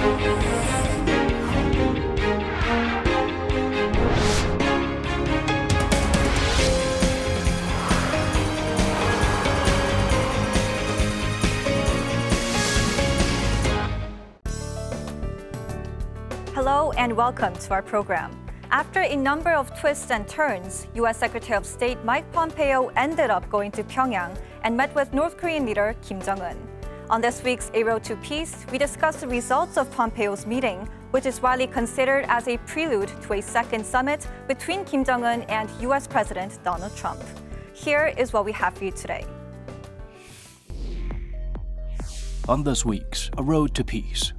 Hello and welcome to our program. After a number of twists and turns, U.S. Secretary of State Mike Pompeo ended up going to Pyongyang and met with North Korean leader Kim Jong-un. On this week's A Road to Peace, we discuss the results of Pompeo's meeting, which is widely considered as a prelude to a second summit between Kim Jong-un and U.S. President Donald Trump. Here is what we have for you today. On this week's A Road to Peace,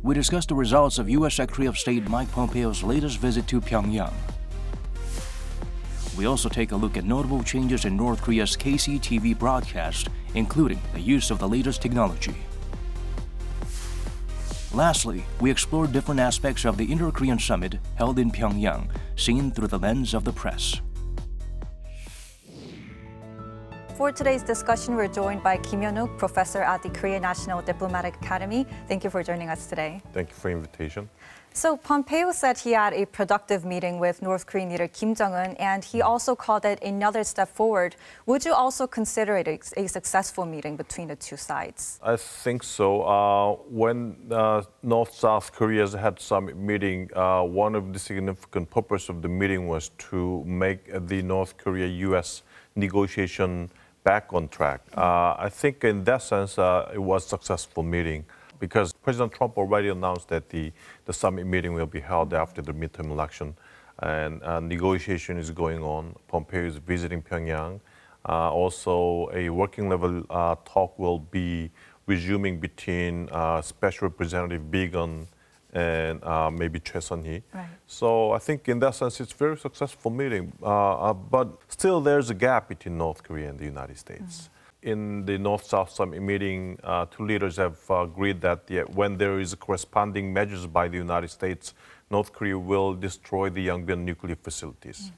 we discuss the results of U.S. Secretary of State Mike Pompeo's latest visit to Pyongyang. We also take a look at notable changes in North Korea's KCTV broadcast, including the use of the latest technology. Lastly, we explore different aspects of the Inter-Korean Summit held in Pyongyang, seen through the lens of the press. For today's discussion, we're joined by Kim Hyun-wook, professor at the Korea National Diplomatic Academy. Thank you for joining us today. Thank you for the invitation. So Pompeo said he had a productive meeting with North Korean leader Kim Jong-un, and he also called it another step forward. Would you also consider it a successful meeting between the two sides? I think so. When North-South Korea's had summit meeting, one of the significant purpose of the meeting was to make the North Korea-U.S. negotiation back on track. I think in that sense, it was a successful meeting because President Trump already announced that the summit meeting will be held after the midterm election, and negotiation is going on. Pompeo is visiting Pyongyang. Also, a working level talk will be resuming between Special Representative Bigon and maybe Choi Sun-hee. Right. So I think in that sense, it's a very successful meeting. But still, there's a gap between North Korea and the United States. In the North-South Summit meeting, two leaders have agreed that when there is corresponding measures by the United States, North Korea will destroy the Yongbyon nuclear facilities.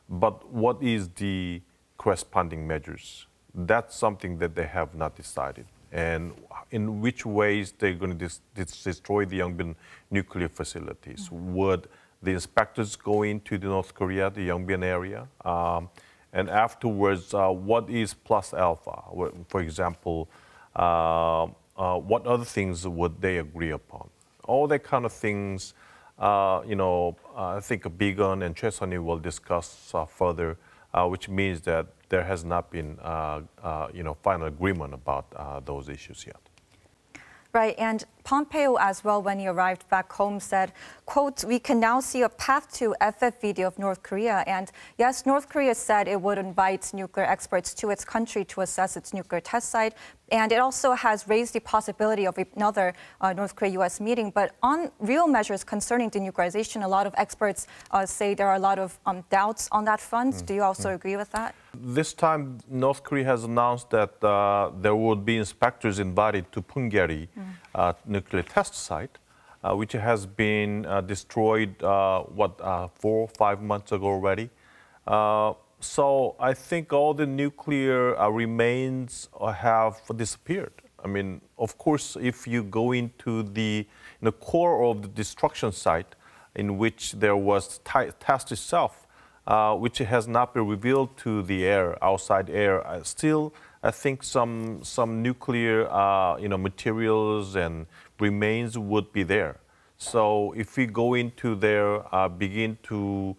But what is the corresponding measures? That's something that they have not decided. And in which ways they're going to destroy the Yongbyon nuclear facilities. Would the inspectors go into the North Korea, the Yongbyon area? And afterwards, what is plus alpha? For example, what other things would they agree upon? All that kind of things, I think Bigon and Choi Sun-hee will discuss further, which means that there has not been, final agreement about those issues yet. Right, and Pompeo as well, when he arrived back home, said, quote, "We can now see a path to FFVD of North Korea." And yes, North Korea said it would invite nuclear experts to its country to assess its nuclear test site. And it also has raised the possibility of another North Korea-U.S. meeting. But on real measures concerning denuclearization, a lot of experts say there are a lot of doubts on that front. Do you also agree with that? This time, North Korea has announced that there would be inspectors invited to Punggye-ri nuclear test site, which has been destroyed, 4 or 5 months ago already. So I think all the nuclear remains have disappeared. I mean, of course, if you go into the core of the destruction site, in which there was test itself, which has not been revealed to the air, outside air, still, I think some nuclear, materials and remains would be there. So if we go into there, begin to,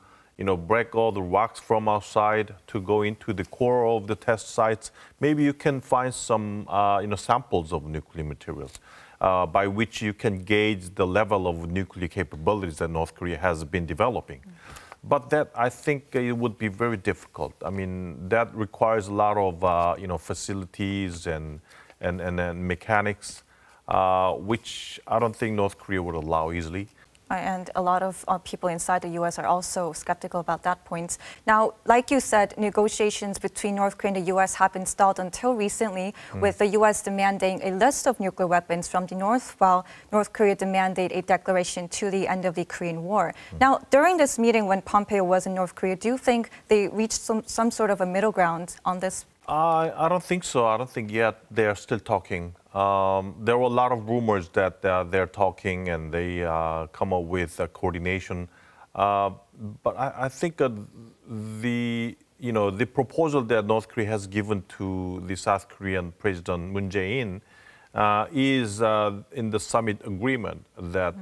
break all the rocks from outside to go into the core of the test sites, maybe you can find some, samples of nuclear materials by which you can gauge the level of nuclear capabilities that North Korea has been developing. But that, I think, it would be very difficult. I mean, that requires a lot of, facilities and mechanics, which I don't think North Korea would allow easily. And a lot of people inside the U.S. are also skeptical about that point. Now, like you said, negotiations between North Korea and the U.S. have been stalled until recently, with the U.S. demanding a list of nuclear weapons from the North, while North Korea demanded a declaration to the end of the Korean War. Now, during this meeting when Pompeo was in North Korea, do you think they reached some sort of a middle ground on this? I don't think so. I don't think yet. They are still talking. There were a lot of rumors that they're talking and they come up with coordination. But I think the proposal that North Korea has given to the South Korean President Moon Jae-in is in the summit agreement that,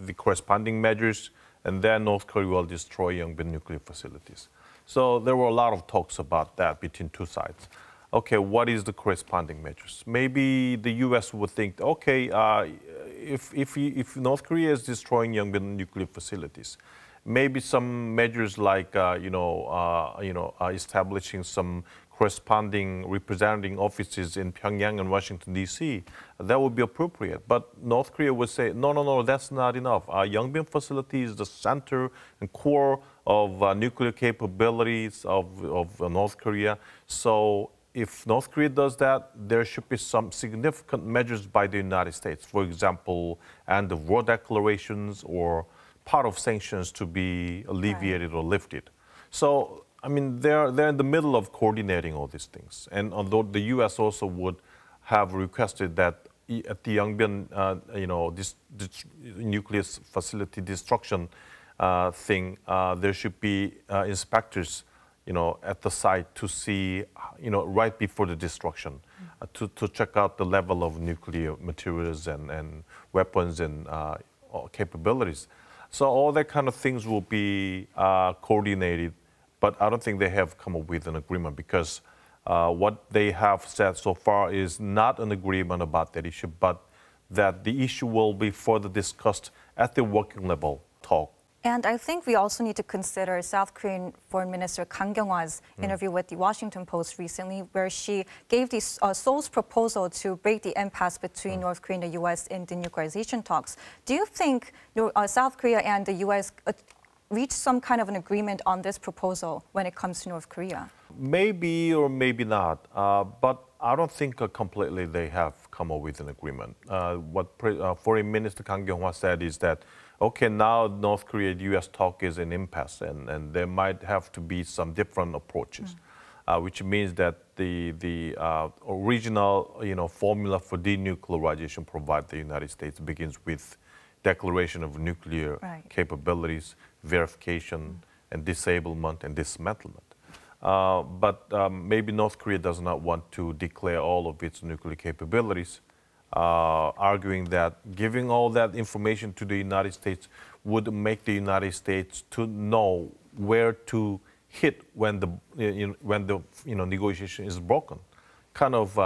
the corresponding measures, and then North Korea will destroy Yongbyon nuclear facilities. So there were a lot of talks about that between two sides. Okay, what is the corresponding measures? Maybe the U.S. would think, okay, if North Korea is destroying Yongbyon nuclear facilities, maybe some measures like establishing some corresponding representing offices in Pyongyang and Washington, D.C., that would be appropriate. But North Korea would say, no, that's not enough. Yongbyon facility is the center and core of nuclear capabilities of North Korea. So if North Korea does that, there should be some significant measures by the United States. For example, end of war declarations or part of sanctions to be alleviated or lifted. So, I mean, they're in the middle of coordinating all these things. And although the U.S. also would have requested that at the Yongbyon, this nuclear facility destruction thing, there should be inspectors, at the site to see, right before the destruction, to check out the level of nuclear materials and weapons and capabilities. So all that kind of things will be coordinated, but I don't think they have come up with an agreement because what they have said so far is not an agreement about that issue, but that the issue will be further discussed at the working level talk. And I think we also need to consider South Korean Foreign Minister Kang Kyung-hwa's interview with the Washington Post recently, where she gave Seoul's proposal to break the impasse between North Korea and the U.S. in denuclearization talks. Do you think South Korea and the U.S. reach some kind of an agreement on this proposal when it comes to North Korea? Maybe or maybe not, but I don't think completely they have come up with an agreement. What Foreign Minister Kang Kyung-hwa said is that, okay, now North Korea-U.S. talk is an impasse, and there might have to be some different approaches, which means that the original formula for denuclearization provided the United States begins with declaration of nuclear capabilities, verification, and disablement and dismantlement. But maybe North Korea does not want to declare all of its nuclear capabilities, arguing that giving all that information to the United States would make the United States to know where to hit when the negotiation is broken, kind of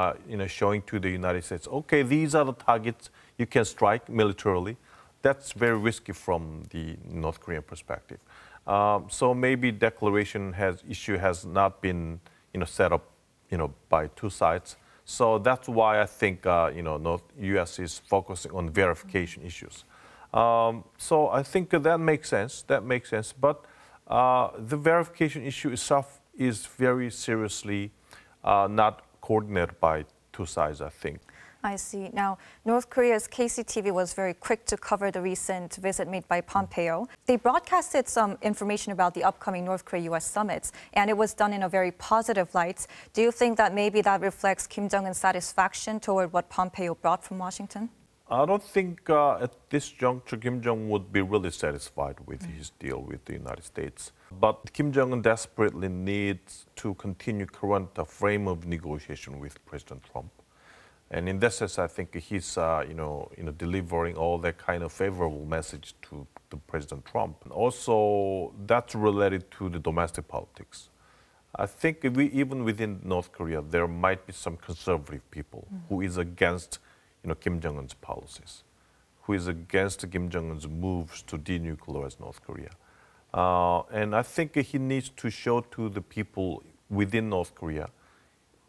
showing to the United States, okay, these are the targets you can strike militarily. That's very risky from the North Korean perspective. So maybe declaration issue has not been set up by two sides. So that's why I think U.S. is focusing on verification issues. So I think that makes sense. But the verification issue itself is very seriously not coordinated by two sides, I think. I see. Now, North Korea's KCTV was very quick to cover the recent visit made by Pompeo. They broadcasted some information about the upcoming North Korea-U.S. summits, and it was done in a very positive light. Do you think that maybe that reflects Kim Jong-un's satisfaction toward what Pompeo brought from Washington? I don't think at this juncture Kim Jong-un would be really satisfied with his deal with the United States. But Kim Jong-un desperately needs to continue current frame of negotiation with President Trump. And in that sense, I think he's delivering all that kind of favorable message to President Trump. And also, that's related to the domestic politics. I think even within North Korea, there might be some conservative people who is against Kim Jong-un's policies, who is against Kim Jong-un's moves to denuclearize North Korea. And I think he needs to show to the people within North Korea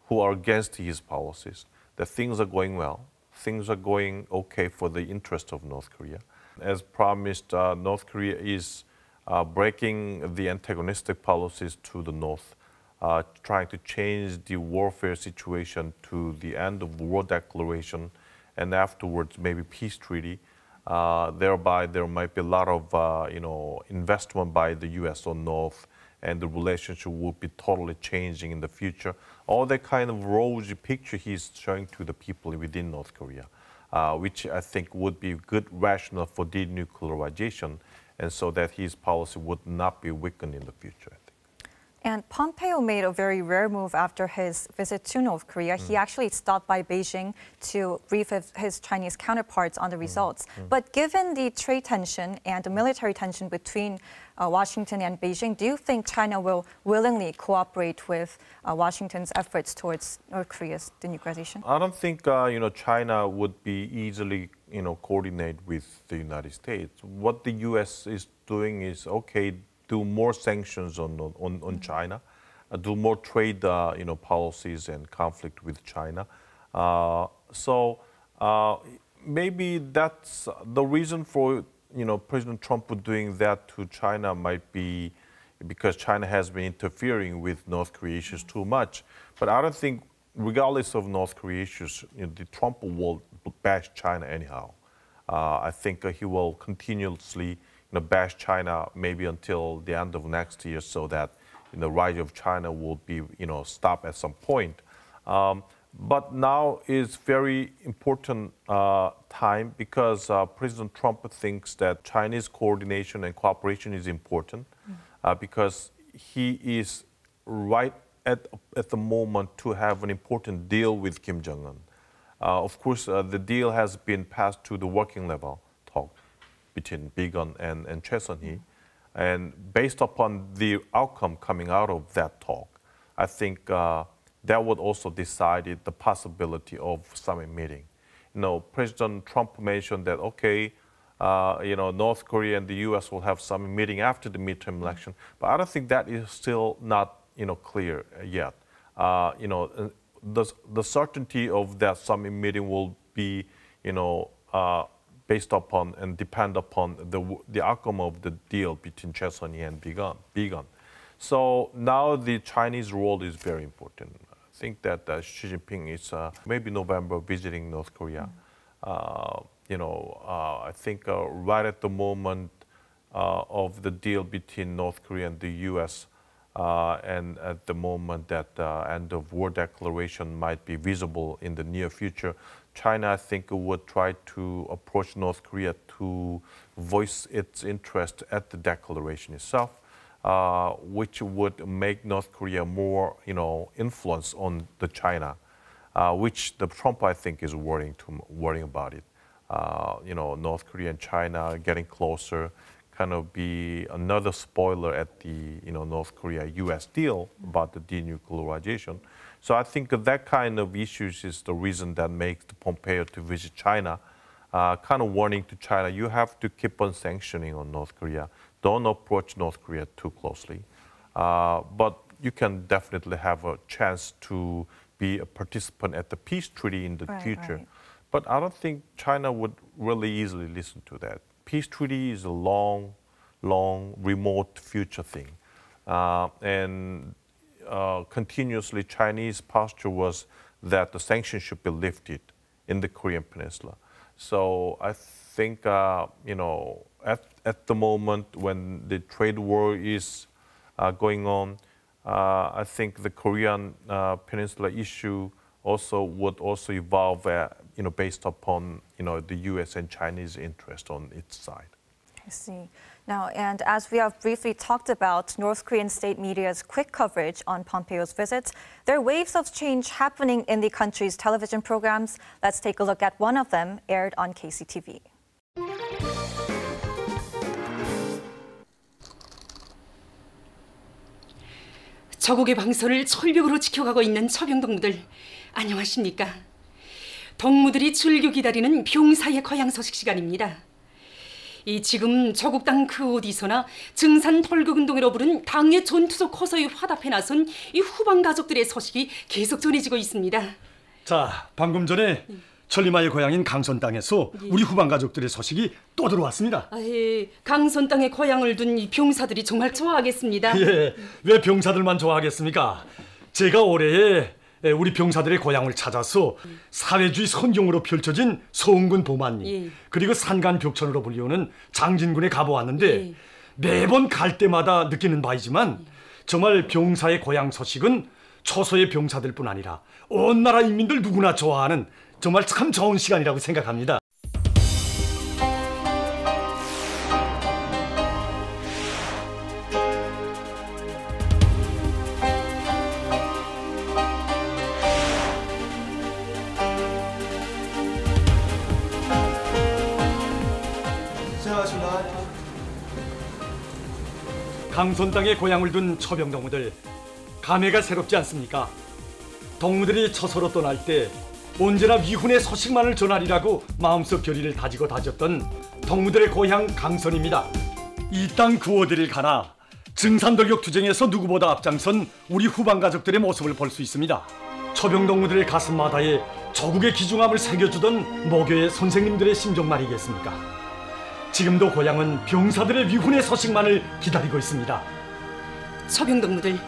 who are against his policies that things are going well, things are going okay for the interest of North Korea. As promised, North Korea is breaking the antagonistic policies to the North, trying to change the warfare situation to the end of war declaration and afterwards maybe peace treaty. Thereby there might be a lot of investment by the U.S. on North and the relationship will be totally changing in the future. All that kind of rosy picture he's showing to the people within North Korea, which I think would be good rationale for denuclearization, and so that his policy would not be weakened in the future, I think. And Pompeo made a very rare move after his visit to North Korea. He actually stopped by Beijing to brief his Chinese counterparts on the results. But given the trade tension and the military tension between Washington and Beijing, do you think China will willingly cooperate with Washington's efforts towards North Korea's denuclearization? I don't think China would be easily coordinate with the United States. What the U.S. is doing is do more sanctions on China, do more trade policies and conflict with China. So maybe that's the reason for President Trump doing that to China might be because China has been interfering with North Korea issues too much. But I don't think, regardless of North Korea issues, the Trump will bash China anyhow. I think he will continuously bash China maybe until the end of next year, so that the rise of China will be stopped at some point. But now is very important time because President Trump thinks that Chinese coordination and cooperation is important because he is right at the moment to have an important deal with Kim Jong-un. Of course, the deal has been passed to the working level talk between Bigon and Choi Sun-hee. And based upon the outcome coming out of that talk, I think that would also decide the possibility of summit meeting. President Trump mentioned that, North Korea and the U.S. will have summit meeting after the midterm election, but I don't think that is still not, clear yet. The certainty of that summit meeting will be, based upon and depend upon the outcome of the deal between Choi Sun-hee and Bigon. So now the Chinese role is very important. I think that Xi Jinping is maybe November visiting North Korea. I think right at the moment of the deal between North Korea and the U.S. And at the moment that end of war declaration might be visible in the near future, China, I think, would try to approach North Korea to voice its interest at the declaration itself, which would make North Korea more, influence on the China, which the Trump, I think, is worrying about it. North Korea and China getting closer, kind of be another spoiler at the North Korea-U.S. deal about the denuclearization. So I think that kind of issues is the reason that makes the Pompeo to visit China, kind of warning to China, you have to keep on sanctioning on North Korea. Don't approach North Korea too closely. But you can definitely have a chance to be a participant at the peace treaty in the future. Right. But I don't think China would really easily listen to that. Peace treaty is a long, remote future thing. Continuously, Chinese posture was that the sanctions should be lifted in the Korean Peninsula. So I think, at the moment when the trade war is going on, I think the Korean Peninsula issue would also evolve, based upon, the U.S. and Chinese interest on its side. I see. Now, and as we have briefly talked about North Korean state media's quick coverage on Pompeo's visits, there are waves of change happening in the country's television programs. Let's take a look at one of them, aired on KCTV. 저국의 방선을 철벽으로 지켜가고 있는 처병동무들, 안녕하십니까? 동무들이 즐겨 기다리는 병사의 거양 소식 시간입니다. 지금 저국 땅 그 어디서나 증산 털극운동으로 부른 당의 전투적 호소에 화답해 나선 이 후방 가족들의 소식이 계속 전해지고 있습니다. 자, 방금 전에 천리마의 고향인 강선 땅에서 우리 후방 가족들의 소식이 또 들어왔습니다. 강선 땅에 고향을 둔 이 병사들이 정말 좋아하겠습니다. 왜 병사들만 좋아하겠습니까? 제가 올해에 우리 병사들의 고향을 찾아서 사회주의 선경으로 펼쳐진 서은군 보만리, 그리고 산간 벽천으로 불리우는 장진군에 가보았는데 매번 갈 때마다 느끼는 바이지만 정말 병사의 고향 소식은 초소의 병사들뿐 아니라 온 나라 인민들 누구나 좋아하는 정말 참 좋은 시간이라고 생각합니다. 강손 땅에 고향을 둔 초병 동무들, 감회가 새롭지 않습니까? 동무들이 처소로 떠날 때 언제나 위훈의 소식만을 전하리라고 마음속 결의를 다지고 다졌던 동무들의 고향 강선입니다. 이 땅 구호들을 가나 증산돌격 투쟁에서 누구보다 앞장선 우리 후방 가족들의 모습을 볼 수 있습니다. 초병 동무들의 가슴마다에 조국의 귀중함을 새겨주던 모교의 선생님들의 심정 말이겠습니까? 지금도 고향은 병사들의 위훈의 소식만을 기다리고 있습니다. 초병동무들,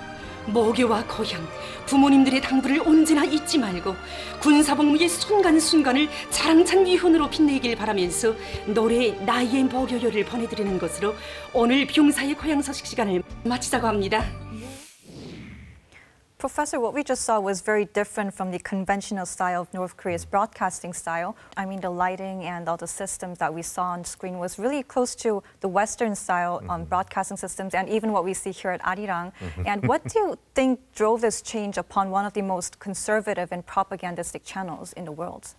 모교와 고향, 부모님들의 당부를 언제나 잊지 말고 군사복무의 순간순간을 자랑찬 위훈으로 빛내길 바라면서 노래 나의 모교요를 보내드리는 것으로 오늘 병사의 고향 소식 시간을 마치자고 합니다. Professor, what we just saw was very different from the conventional style of North Korea's broadcasting style. I mean, the lighting and all the systems that we saw on screen was really close to the Western style broadcasting systems and even what we see here at Arirang. And what do you think drove this change upon one of the most conservative and propagandistic channels in the world?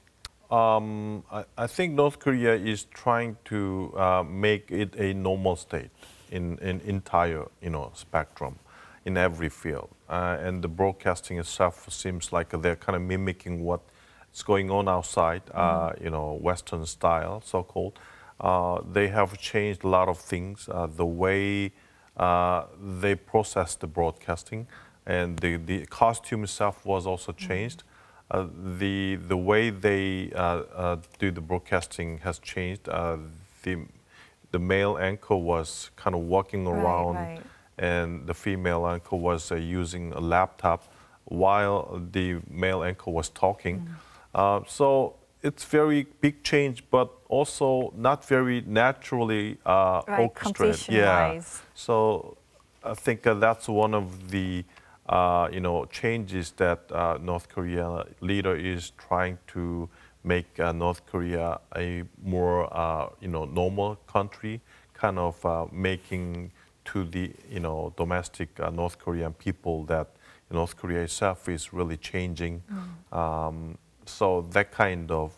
I think North Korea is trying to make it a normal state in entire, spectrum, in every field. And the broadcasting itself seems like they're kind of mimicking what's going on outside, Western style, so-called. They have changed a lot of things, the way they process the broadcasting, and the costume itself was also changed. The way they do the broadcasting has changed. The male anchor was kind of walking around. Right. And the female anchor was using a laptop while the male anchor was talking. So it's very big change, but also not very naturally orchestrated. Yeah. So I think that's one of the changes that North Korea leader is trying to make North Korea a more normal country, kind of making to the domestic North Korean people that North Korea itself is really changing. So that kind of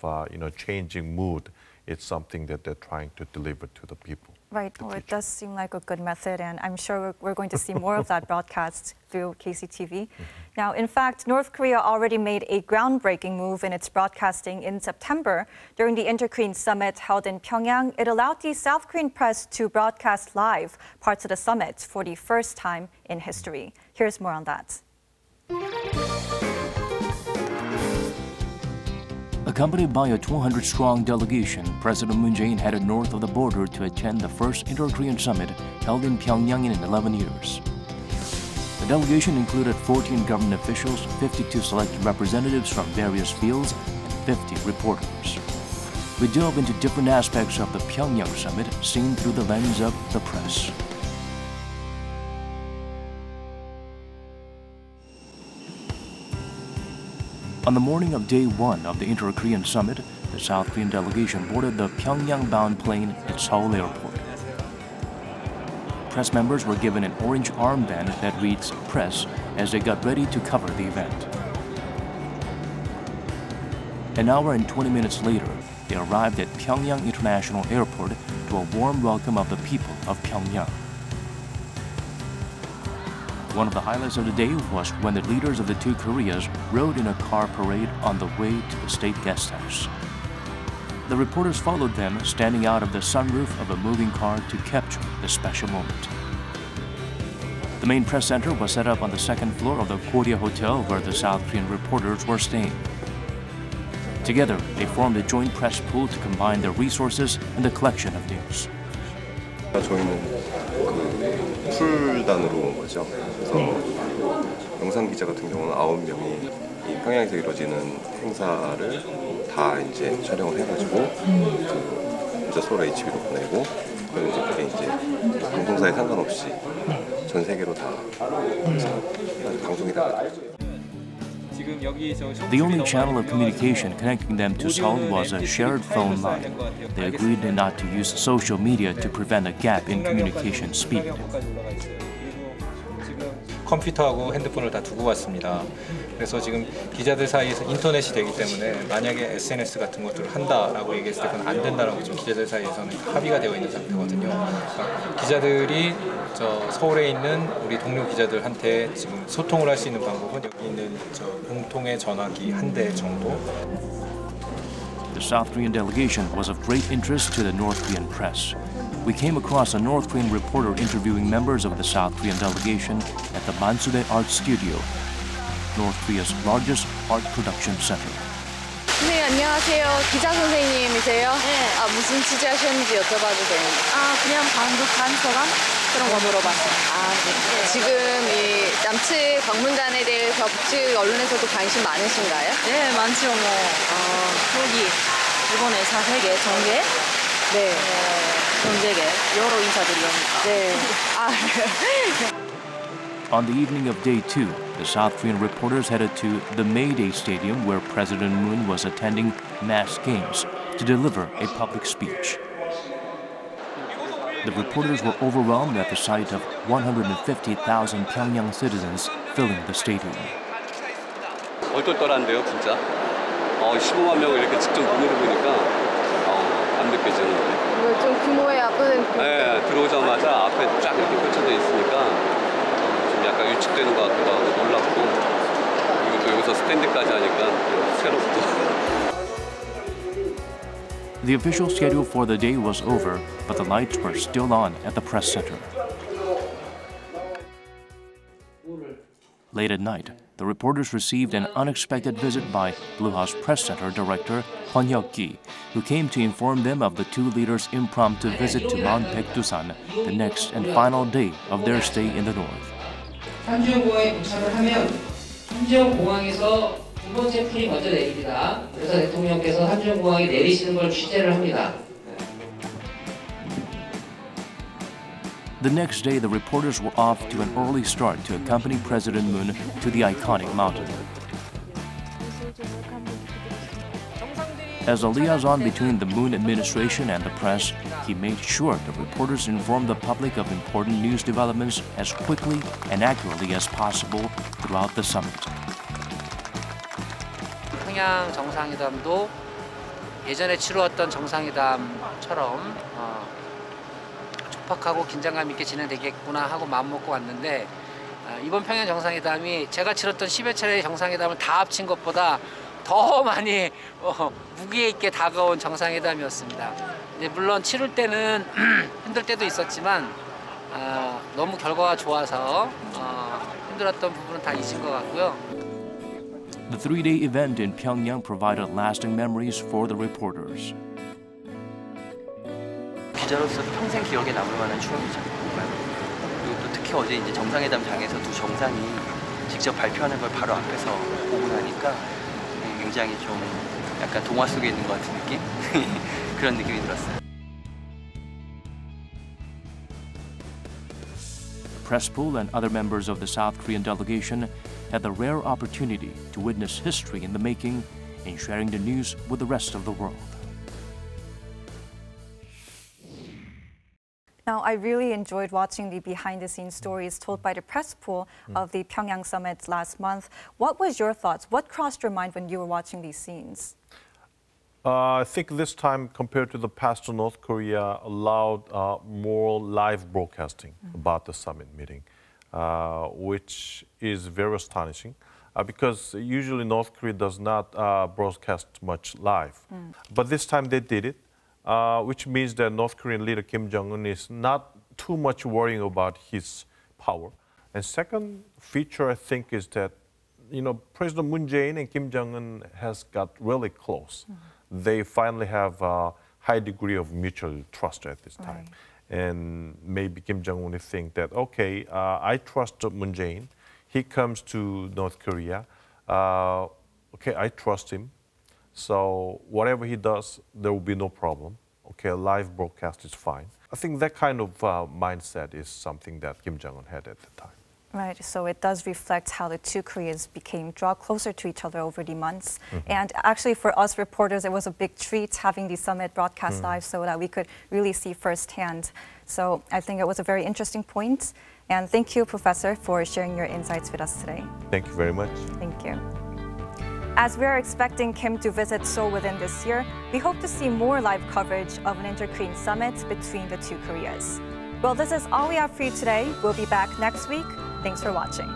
changing mood is something that they're trying to deliver to the people. Right. Well, it does seem like a good method, and I'm sure we're going to see more of that broadcast through KCTV. Now, in fact, North Korea already made a groundbreaking move in its broadcasting in September. During the Inter-Korean Summit held in Pyongyang, it allowed the South Korean press to broadcast live parts of the summit for the first time in history. Here's more on that. Accompanied by a 200-strong delegation, President Moon Jae-in headed north of the border to attend the first Inter-Korean Summit held in Pyongyang in 11 years. The delegation included 14 government officials, 52 selected representatives from various fields, and 50 reporters. We delve into different aspects of the Pyeongyang Summit seen through the lens of the press. On the morning of day one of the Inter-Korean Summit, the South Korean delegation boarded the Pyongyang-bound plane at Seoul Airport. Press members were given an orange armband that reads Press as they got ready to cover the event. An hour and 20 minutes later, they arrived at Pyongyang International Airport to a warm welcome of the people of Pyongyang. One of the highlights of the day was when the leaders of the two Koreas rode in a car parade on the way to the state guest house. The reporters followed them, standing out of the sunroof of a moving car to capture the special moment. The main press center was set up on the second floor of the Korea Hotel where the South Korean reporters were staying. Together, they formed a joint press pool to combine their resources in the collection of news. 저희는 풀단으로 온 거죠. 그래서 영상 기자 같은 경우는 9명이 이 평양에서 이루어지는 행사를 다 이제 촬영을 해가지고 그 서울 HB로 보내고 그리고 이제 그게 이제 방송사에 상관없이 전 세계로 다 방송이 나가죠. The only channel of communication connecting them to Seoul was a shared phone line. They agreed not to use social media to prevent a gap in communication speed. 컴퓨터하고 핸드폰을 다 두고 왔습니다. 그래서 지금 기자들 사이에서 인터넷이 되기 때문에 만약에 SNS 같은 것들을 한다라고 얘기했을 때 그건 안 된다라고 지금 기자들 사이에서는 합의가 되어 있는 상태거든요. 그러니까 기자들이 서울에 있는 우리 동료 기자들한테 지금 소통을 할 수 있는 방법은 여기 있는 공통의 전화기 한 대 정도. The South Korean delegation was of great interest to the North Korean press. We came across a North Korean reporter interviewing members of the South Korean delegation at the Mansudae Art Studio, North Korea's largest art production center. 네, 안녕하세요. 기자 선생님이세요? 네. 무슨 취재하셨는지 여쭤봐도 돼요? 그냥 방북 간소감 그런 거 물어봤어요. 네. 지금 이 남측 방문단에 대해서 북측 언론에서도 관심 많으신가요? 네, 많죠. 여기 일본의 사세계 정계, 네. 전 세계 여러 인사들이 오니까. 네. On the evening of day 2, the South Korean reporters headed to the Mayday Stadium where President Moon was attending mass games to deliver a public speech. The reporters were overwhelmed at the sight of 150,000 Pyeongyang citizens filling the stadium. 얼떨떨한데요, 진짜. 15만 명을 이렇게 직접 눈으로 보니까 안 느껴지는데. 좀 규모의 압도된. 네, 들어오자마자 앞에 쫙 이렇게 펼쳐져 있으니까 좀 약간 위축되는 것 같기도 하고 놀랍고, 그리고 또 여기서 스탠드까지 하니까 새롭고. The official schedule for the day was over, but the lights were still on at the press center. Late at night, the reporters received an unexpected visit by Blue House Press Center Director Hyun Hyuk, who came to inform them of the two leaders' impromptu visit to Mount Baekdusan, the next and final day of their stay in the north. 산주공항에 도착을 하면 산주공항에서 두 번째 풀이 먼저 내립니다. 그래서 대통령께서 산주공항에 내리시는 걸 취재를 합니다. The next day, the reporters were off to an early start to accompany President Moon to the iconic mountain. As a liaison between the Moon administration and the press, he made sure the reporters informed the public of important news developments as quickly and accurately as possible throughout the summit. 평양 정상회담도 예전에 치루었던 정상회담처럼 촉박하고 긴장감 있게 진행되겠구나 하고 마음먹고 왔는데 이번 평양 정상회담이 제가 치렀던 10여 차례의 정상회담을 다 합친 것보다 더 많이 무게 있게 다가온 정상회담이었습니다. 물론 치룰 때는 힘들 때도 있었지만 너무 결과가 좋아서 힘들었던 부분은 다 잊은 것 같고요. The three-day event in Pyongyang provided lasting memories for the reporters. 기자로서 평생 기억에 남을 만한 추억이죠. 그리고 또 특히 어제 이제 정상회담장에서 두 정상이 직접 발표하는 걸 바로 앞에서 보고 나니까 굉장히 좀 약간 동화 속에 있는 것 같은 느낌? 그런 느낌이 들었어요. The press pool and other members of the South Korean delegation had the rare opportunity to witness history in the making and sharing the news with the rest of the world. Now, I really enjoyed watching the behind-the-scenes stories told by the press pool of the Pyeongyang Summit last month. What was your thoughts? What crossed your mind when you were watching these scenes? I think this time, compared to the past, North Korea allowed more live broadcasting about the summit meeting, which is very astonishing because usually North Korea does not broadcast much live. But this time they did it. Which means that North Korean leader Kim Jong-un is not too much worrying about his power. And second feature, I think, is that, President Moon Jae-in and Kim Jong-un has got really close. They finally have a high degree of mutual trust at this time. Right. And maybe Kim Jong-un will think that, okay, I trust Moon Jae-in. He comes to North Korea. Okay, I trust him. So whatever he does, there will be no problem. okay, a live broadcast is fine. I think that kind of mindset is something that Kim Jong-un had at the time. Right, so it does reflect how the two Koreas draw closer to each other over the months. And actually for us reporters, it was a big treat having the summit broadcast live so that we could really see firsthand. So I think it was a very interesting point. And thank you, Professor, for sharing your insights with us today. Thank you very much. Thank you. As we are expecting Kim to visit Seoul within this year, we hope to see more live coverage of an inter-Korean summit between the two Koreas. Well, this is all we have for you today. We'll be back next week. Thanks for watching.